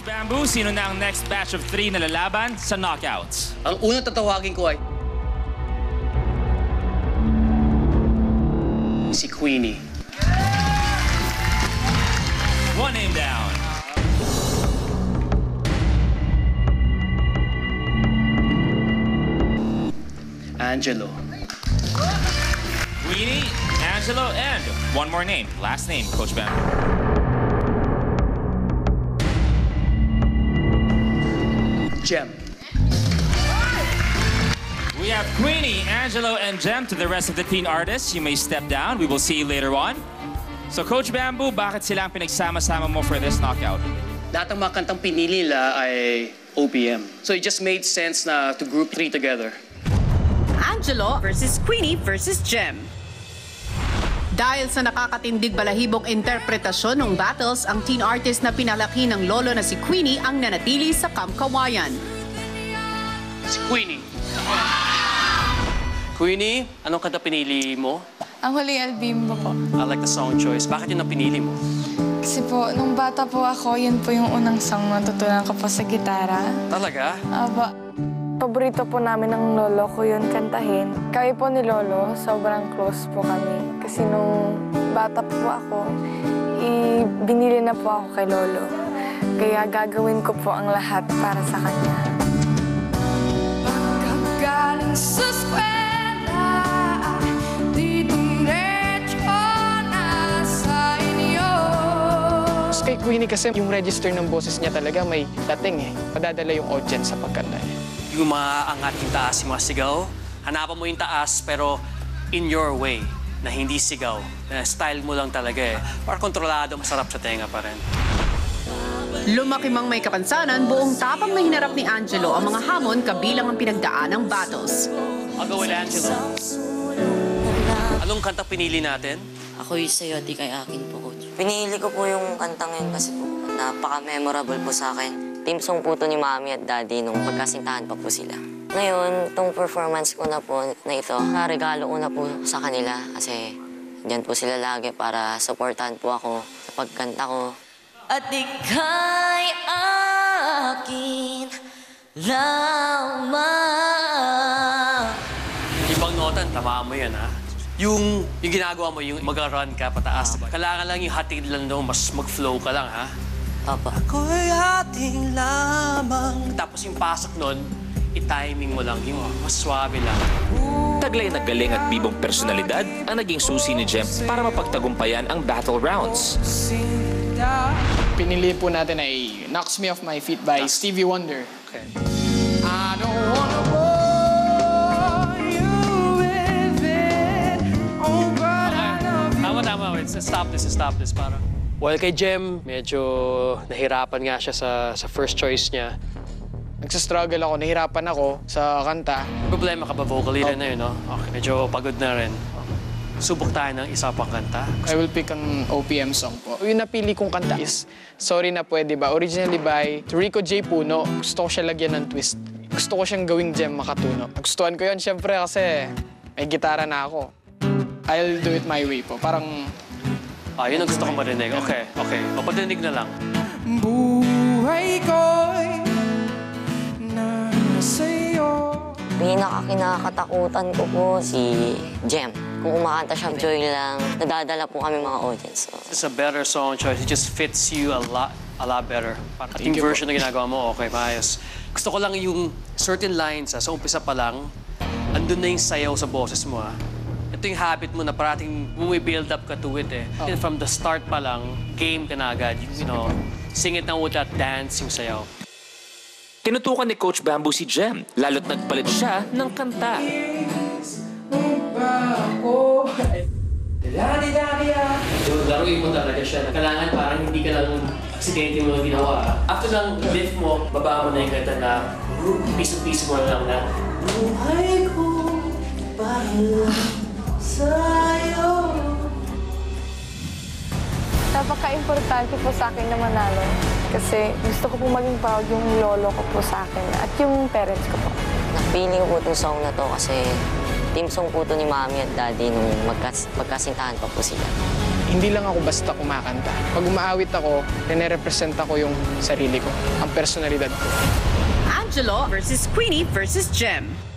Coach Bamboo, sino na ang next batch of 3 na lalaban sa knockouts? Ang unang tatawagin ko ay si Queenie. One name down. Angelo. Queenie, Angelo, and one more name. Last name, Coach Bamboo. Jem. We have Queenie, Angelo, and Jem. To the rest of the teen artists, you may step down. We will see you later on. So, Coach Bamboo, bakit sila ang pinagsama-sama mo for this knockout? Lahat ng mga kantang pinili nila ay OPM. So it just made sense na to group 3 together. Angelo versus Queenie versus Jem. Dahil sa nakakatindig balahibong interpretasyon ng battles, ang teen artist na pinalaki ng lolo na si Queenie ang nanatili sa kamkawayan. Si Queenie. Queenie, anong kanta pinili mo? Ang huling album po. I like the song choice. Bakit yun ang pinili mo? Kasi po, nung bata po ako, yun po yung unang song na natutunan ko po sa gitara. Talaga? Aba. Paborito po namin ng lolo ko yun kantahin. Kami po ni lolo, sobrang close po kami. Kasi nung bata po ako, binili na po ako kay lolo. Kaya gagawin ko po ang lahat para sa kanya. Pagkagaling sa eskwela, didiretso na sa inyo. Kay Queenie kasi yung register ng boses niya talaga may dating eh. Madadala yung audience sa pagkanta niya. Yung maangat yung taas, yung mga sigaw. Hanapan mo yung taas, pero in your way, na hindi sigaw. Na style mo lang talaga eh. Para kontrolado, masarap sa tenga pa rin. Lumaki mang may kapansanan, buong tapang na hinarap ni Angelo ang mga hamon kabilang ang pinagdaan ng battles. I'll go with Angelo. Anong kanta pinili natin? Ako yung sa'yo, di kay akin po, Coach. Pinili ko po yung kantang yun kasi po napaka-memorable po sa akin. Team song po to ni Mami at Daddy nung magkasintahan pa po sila. Ngayon, itong performance ko na po na ito, regalo ko na po sa kanila kasi dyan po sila lagi para supportahan po ako sa pagkanta ko. At ika'y akin lamang. Ibang notan, tamaan mo yan, ha? Yung ginagawa mo, yung mag-run ka pataas. Kailangan lang yung hatid lang doon, mas mag-flow ka lang, ha? Papa. Ako'y ating lamang. Tapos yung pasok nun, i-timing mo lang, yung mas swabe lang. Taglay na galing at bibong personalidad ang naging susi ni Jem para mapagtagumpayan ang battle rounds. Pinili po natin ay Knocks Me Off My Feet by Stevie Wonder. Okay. I don't wanna bore you with it. Oh, but I love you. Tama. Wait, stop this, parang. Well, kay Jem, medyo nahirapan nga siya sa first choice niya. Nagsastruggle ako, nahirapan ako sa kanta. Problema ka ba vocally rin na yun, no? Okay, medyo pagod na rin. Subok tayo ng isa pang kanta. I will pick an OPM song po. Yung napili kong kanta is Sorry Na Pwede Ba? Originally by Rico J. Puno. Gusto ko siya lagyan ng twist. Gusto ko siyang gawing Jem Makatuno. Nagustuhan ko yun, syempre, kasi may gitara na ako. I'll do it my way po. Parang... Yun ang gusto kong marinig. Okay. Mapadinig na lang. Buhay ko'y nasa'yo. Pinakakinakatakutan ko po si Jem. Kung kumakanta siya, joy lang. Nadadala po kami mga audience. So. It's a better song choice. It just fits you a lot better. At yung version na ginagawa mo, okay, maayos. Gusto ko lang yung certain lines, sa umpisa pa lang, andun na yung sayaw sa boses mo, ha? Ito yung habit mo na parating bumibuild up ka to it, eh. And from the start pa lang, game ka na agad. You know, sing it now with that dance, yung sayaw. Tinutukan ni Coach Bamboo si Jem, lalo't nagpalit siya ng kanta. Laruin mo talaga siya. Kailangan parang hindi ka lang aksidente mo lang ginawa. After lang lift mo, baba mo na yung kanta na piso-piso mo lang na buhay ko para sa'yo. Napaka-importante po sa akin na manalo. Kasi gusto ko po maging proud yung lolo ko po sa akin at yung parents ko po. Napili ko po itong song na to kasi team song po to ni Mami at Daddy nung magkasintahan pa po sila. Hindi lang ako basta kumakanta. Pag umaawit ako, represent ako yung sarili ko, ang personalidad ko. Angelo versus Queenie versus Jem.